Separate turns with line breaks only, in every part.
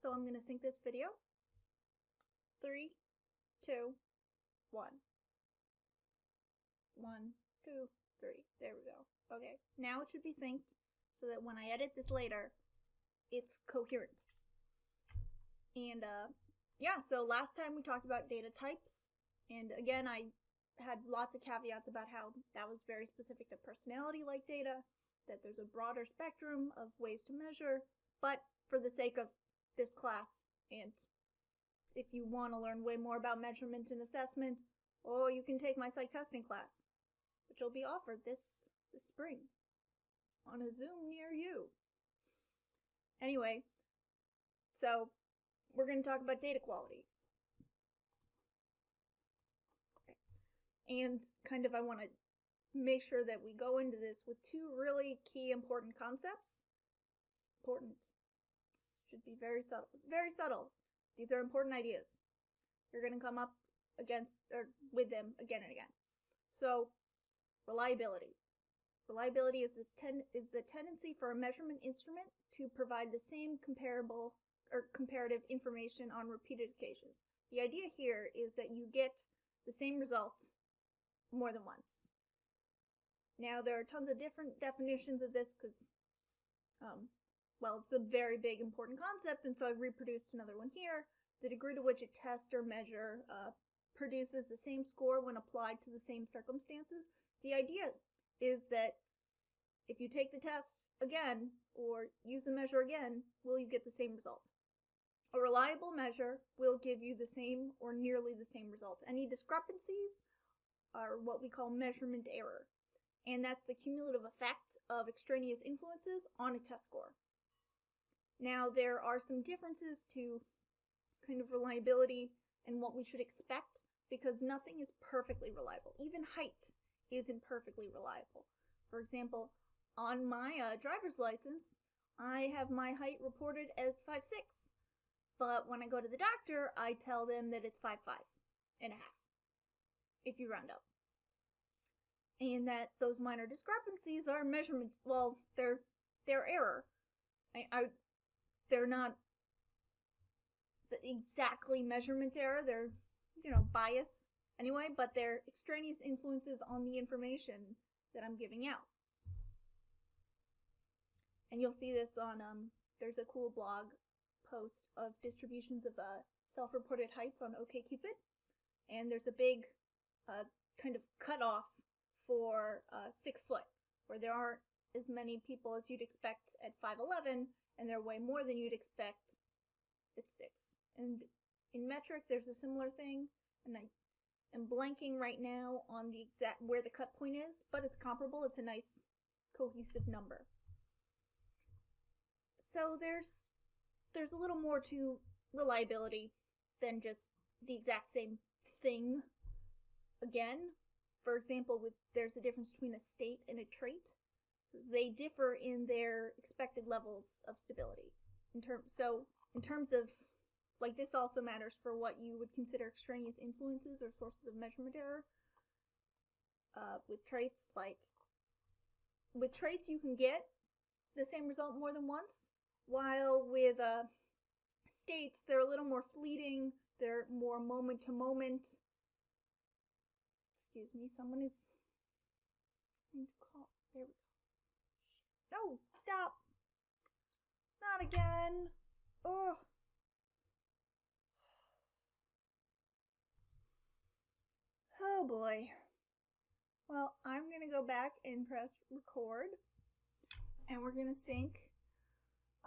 So I'm going to sync this video. 3, 2, 1. 1, 2, 3. There we go. Okay, now it should be synced so that when I edit this later, it's coherent. And yeah, so last time we talked about data types, and again I had lots of caveats about how that was very specific to personality-like data, that there's a broader spectrum of ways to measure, but for the sake of this class, and if you want to learn way more about measurement and assessment, oh, you can take my psych testing class, which will be offered this spring on a Zoom near you. Anyway, so we're going to talk about data quality. Okay. And kind of I want to make sure that we go into this with two really key important concepts. Important. This should be very subtle. Very subtle. These are important ideas. You're going to come up against or with them again and again. So, reliability. Reliability is the tendency for a measurement instrument to provide the same comparable or comparative information on repeated occasions. The idea here is that you get the same results more than once. Now, there are tons of different definitions of this because, well, it's a very big, important concept, and so I've reproduced another one here. The degree to which a test or measure produces the same score when applied to the same circumstances. The idea is that if you take the test again or use the measure again, will you get the same result? A reliable measure will give you the same or nearly the same results. Any discrepancies are what we call measurement error, and that's the cumulative effect of extraneous influences on a test score. Now, there are some differences to kind of reliability and what we should expect, because nothing is perfectly reliable. Even height isn't perfectly reliable. For example, on my driver's license, I have my height reported as 5'6", but when I go to the doctor, I tell them that it's 5'5" and a half, if you round up. And that those minor discrepancies are measurement, well, they're error. They're not exactly measurement error, they're, bias anyway, but they're extraneous influences on the information that I'm giving out. And you'll see this on, there's a cool blog post of distributions of self-reported heights on OkCupid, and there's a big kind of cutoff for 6 foot, where there aren't as many people as you'd expect at 5'11", and there are way more than you'd expect at 6. And in metric, there's a similar thing, and I am blanking right now on the exact where the cut point is, but it's comparable. It's a nice cohesive number. So there's a little more to reliability than just the exact same thing. Again, for example, there's a difference between a state and a trait. They differ in their expected levels of stability. In terms of, like, this also matters for what you would consider extraneous influences or sources of measurement error. With traits, you can get the same result more than once, while with states, they're a little more fleeting, they're more moment to moment. Excuse me, someone is trying to call. There we go. No, stop. Not again. Oh. Oh boy. Well, I'm going to go back and press record, and we're going to sync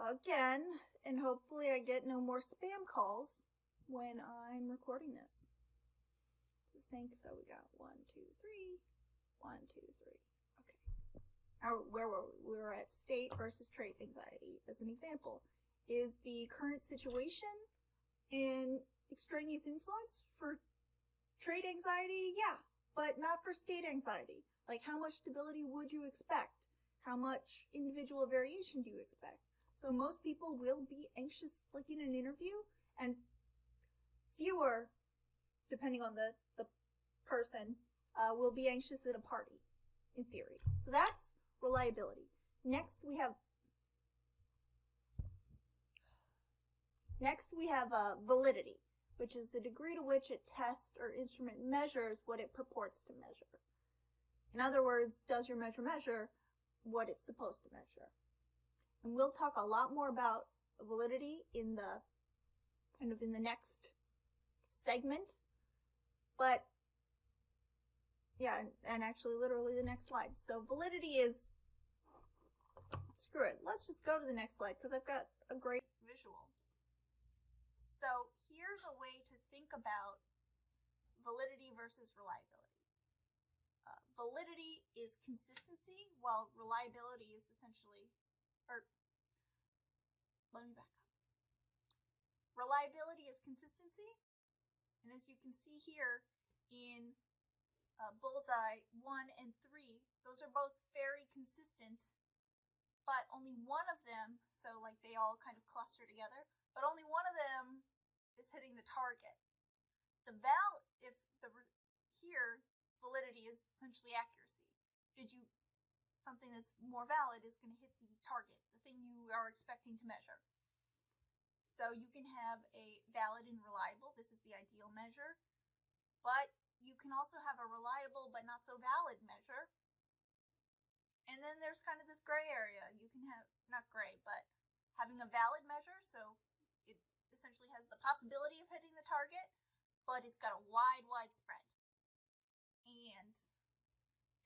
again, and hopefully I get no more spam calls when I'm recording this. To sync, so we got 1, 2, 3, 1, 2, 3. Okay. Where were we? We were at state versus trait anxiety as an example. Is the current situation an extraneous influence for trait anxiety? Yeah, but not for state anxiety. Like, how much stability would you expect? How much individual variation do you expect? So most people will be anxious, like in an interview, and fewer, depending on the person, will be anxious at a party, in theory. So that's reliability. Next, we have Next, we have validity, which is the degree to which a test or instrument measures what it purports to measure. In other words, does your measure measure what it's supposed to measure? And we'll talk a lot more about validity in the next segment. But yeah, and actually literally the next slide. So validity is, screw it, let's just go to the next slide because I've got a great visual. So here's a way to think about validity versus reliability. Validity is consistency, while reliability is essentially, let me back up. Reliability is consistency, and as you can see here in bullseye 1 and 3, those are both very consistent, but only one of them, so like they all kind of cluster together, but only one of them is hitting the target. Here, validity is essentially accuracy. Something that's more valid is going to hit the target, the thing you are expecting to measure. So you can have a valid and reliable, this is the ideal measure, but you can also have a reliable but not so valid measure. And then there's kind of this gray area. You can have, not gray, but having a valid measure, so it essentially has the possibility of hitting the target, but it's got a wide spread. And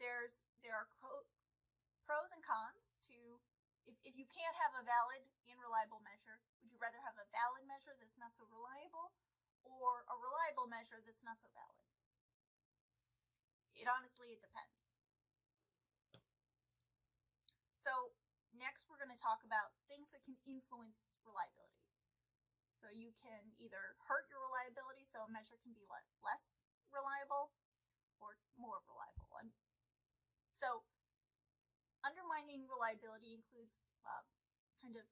there are pros and cons to, if you can't have a valid and reliable measure, would you rather have a valid measure that's not so reliable or a reliable measure that's not so valid? It depends. So next we're going to talk about things that can influence reliability. So you can either hurt your reliability, so a measure can be less reliable or more reliable. So undermining reliability includes kind of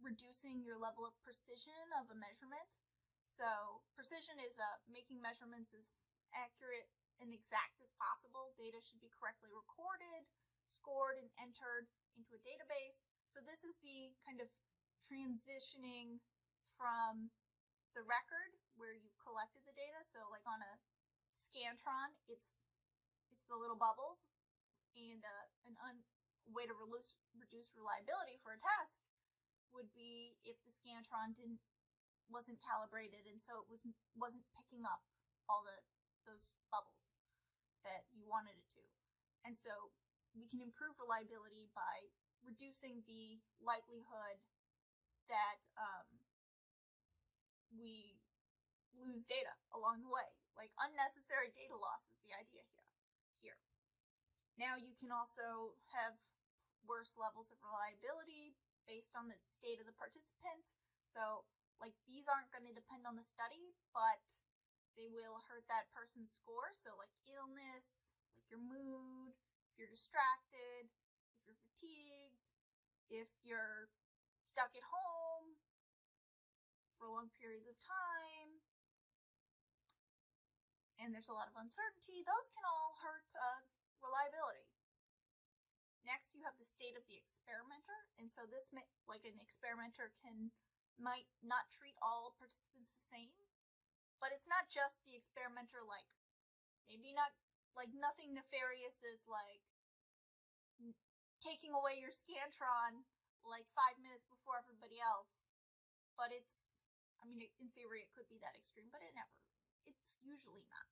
reducing your level of precision of a measurement. So precision is making measurements as accurate and exact as possible. Data should be correctly recorded, scored, and entered into a database. So this is the kind of transitioning from the record where you collected the data. So like on a Scantron, it's the little bubbles, and way to reduce reliability for a test would be if the Scantron wasn't calibrated, and so it wasn't picking up all those bubbles that you wanted it to. And so we can improve reliability by reducing the likelihood that we lose data along the way. Like unnecessary data loss is the idea here. Now you can also have worse levels of reliability based on the state of the participant. So like these aren't going to depend on the study, but they will hurt that person's score. So like illness, like your mood, if you're distracted, if you're fatigued, if you're stuck at home for long periods of time, and there's a lot of uncertainty, those can all hurt reliability. Next, you have the state of the experimenter, and so this like an experimenter might not treat all participants the same, but it's not just the experimenter. Like maybe not like nothing nefarious is like taking away your Scantron like 5 minutes before everybody else, but it's, in theory it could be that extreme, but it's usually not.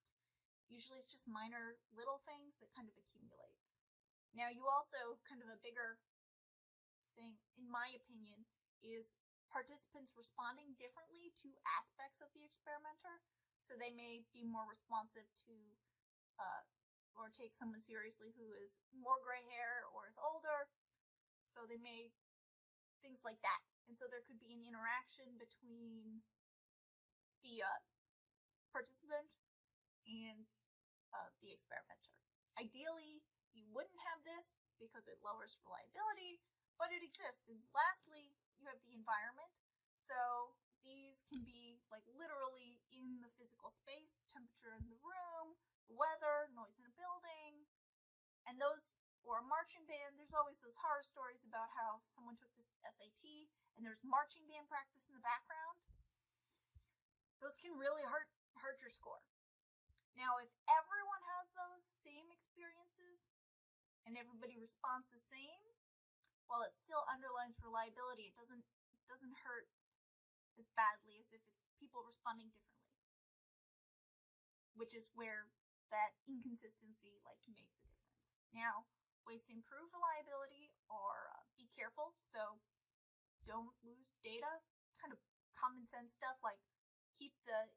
Usually it's just minor little things that kind of accumulate. Now you also, kind of a bigger thing, in my opinion, is participants responding differently to aspects of the experimenter. So they may be more responsive to or take someone seriously who is more gray hair or is older. So they may, things like that. And so there could be an interaction between the participant and the experimenter. Ideally, you wouldn't have this because it lowers reliability, but it exists. And lastly, you have the environment. So these can be like literally in the physical space, temperature in the room, weather, noise in a building, and those, or a marching band. There's always those horror stories about how someone took this SAT and there's marching band practice in the background. those can really hurt your score. Now, if everyone has those same experiences and everybody responds the same, while it still underlines reliability, it doesn't hurt as badly as if it's people responding differently, which is where that inconsistency makes a difference. Now, ways to improve reliability are be careful, so don't lose data. Kind of common sense stuff like keep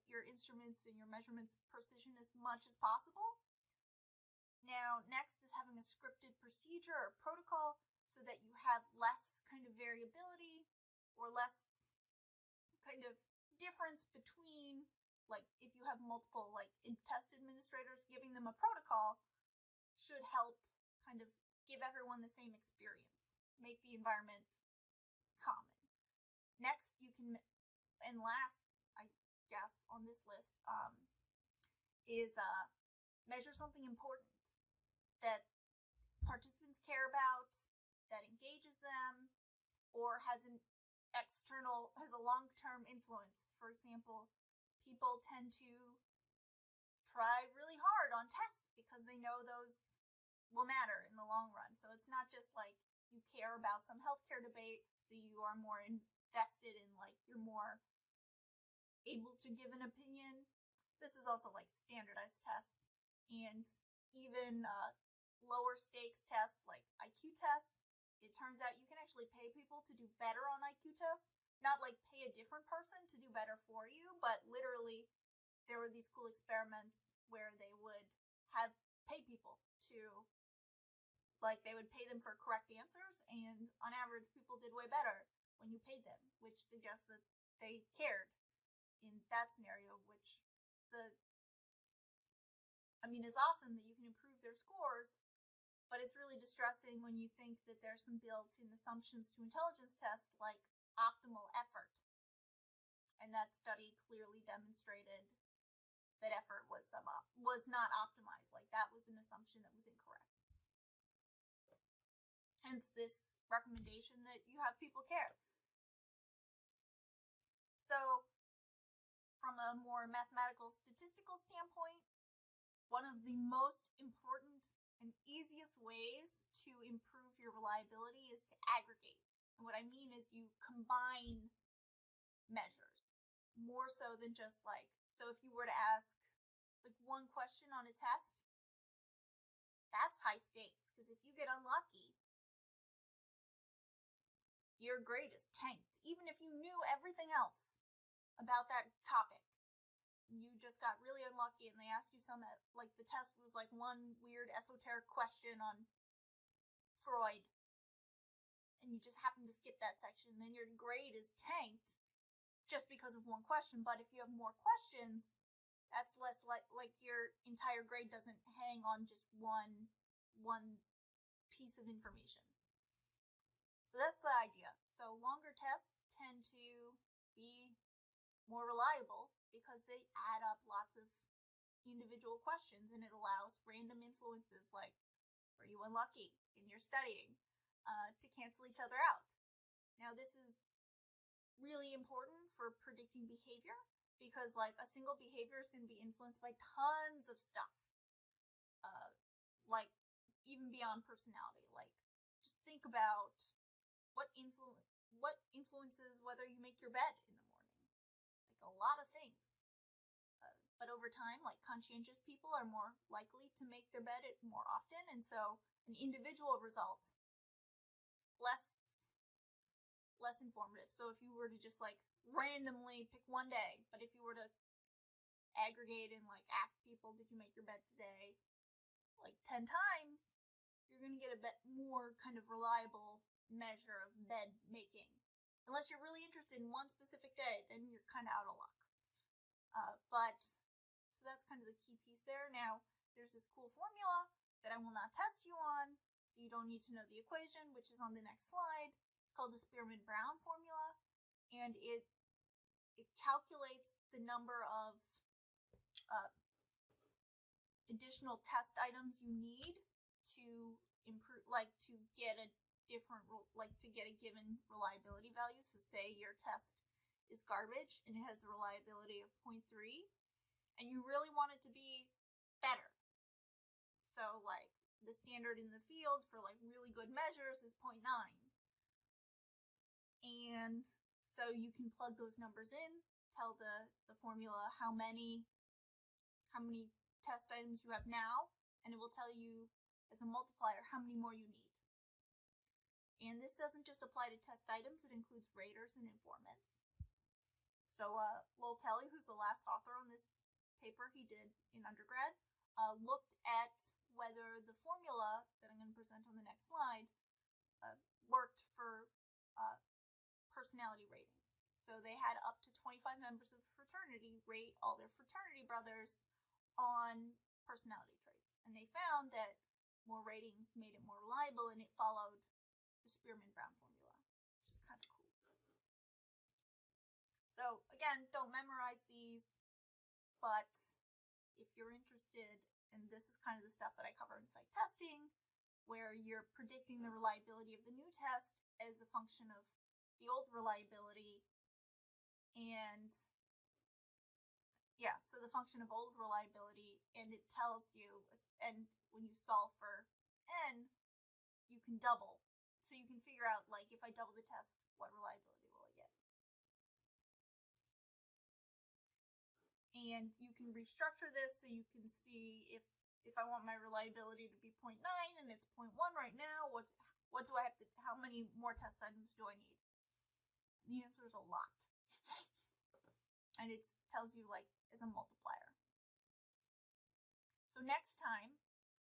your instruments and your measurements precision as much as possible. Now, next is having a scripted procedure or protocol so that you have less kind of variability or less kind of difference between, if you have multiple test administrators, giving them a protocol should help kind of give everyone the same experience, make the environment common. Next, you can, and last, I guess, on this list, is measure something important that participants care about, that engages them, or has a long-term influence. For example, people tend to try really hard on tests because they know those will matter in the long run. So it's not just you care about some healthcare debate, so you are more invested in you're more able to give an opinion. This is also standardized tests and even lower stakes tests like IQ tests. It turns out you can actually pay people to do better on IQ tests. Not pay a different person to do better for you, but literally there were these cool experiments where they would pay people to, they would pay them for correct answers, and on average people did way better when you paid them, which suggests that they cared in that scenario, which is awesome that you can improve their scores. But it's really distressing when you think that there's some built-in assumptions to intelligence tests like optimal effort. And that study clearly demonstrated that effort was not optimized. That was an assumption that was incorrect. Hence this recommendation that you have people care. So, from a more mathematical statistical standpoint, one of the most important and easiest ways to improve your reliability is to aggregate. And what I mean is you combine measures more so than just so if you were to ask one question on a test, that's high stakes, because if you get unlucky, your grade is tanked. Even if you knew everything else about that topic, you just got really unlucky and they asked you some, the test was one weird esoteric question on Freud, and you just happen to skip that section, then your grade is tanked just because of one question. But if you have more questions, that's less your entire grade doesn't hang on just one piece of information. So that's the idea. So longer tests tend to be more reliable because they add up lots of individual questions, and it allows random influences were you unlucky in your studying to cancel each other out. Now, this is really important for predicting behavior because a single behavior is going to be influenced by tons of stuff, even beyond personality. Just think about what influences whether you make your bed in the morning. A lot of things. But over time, conscientious people are more likely to make their bed more often, and so an individual result, less informative. So if you were to just randomly pick one day, but if you were to aggregate and ask people, did you make your bed today, 10 times, you're going to get a bit more kind of reliable measure of bed making. Unless you're really interested in one specific day, then you're kind of out of luck. So that's kind of the key piece there. Now, there's this cool formula that I will not test you on, so you don't need to know the equation, which is on the next slide. It's called the Spearman-Brown formula, and it calculates the number of additional test items you need to improve, to get a different, to get a given reliability value. So say your test is garbage and it has a reliability of 0.3, and you really want it to be better. So like the standard in the field for like really good measures is 0.9. And so you can plug those numbers in, tell the formula how many test items you have now, and it will tell you as a multiplier how many more you need. And this doesn't just apply to test items, it includes raters and informants. So Lowell Kelly, who's the last author on this paper he did in undergrad, looked at whether the formula that I'm going to present on the next slide worked for personality ratings. So they had up to 25 members of a fraternity rate all their fraternity brothers on personality traits. And they found that more ratings made it more reliable, and it followed the Spearman-Brown formula, which is kind of cool. So again, don't memorize these, but if you're interested, and this is kind of the stuff that I cover in psych testing, where you're predicting the reliability of the new test as a function of the old reliability, and yeah, so the function of old reliability, and it tells you, and when you solve for n, you can double. So you can figure out, like, if I double the test, what reliability will I get? And you can restructure this so you can see if I want my reliability to be 0.9 and it's 0.1 right now, what do I have to, how many more test items do I need? The answer is a lot. And it tells you, like, as a multiplier. So next time,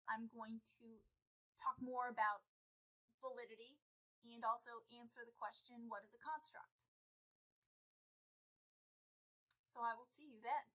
I'm going to talk more about validity and also answer the question, what is a construct? So I will see you then.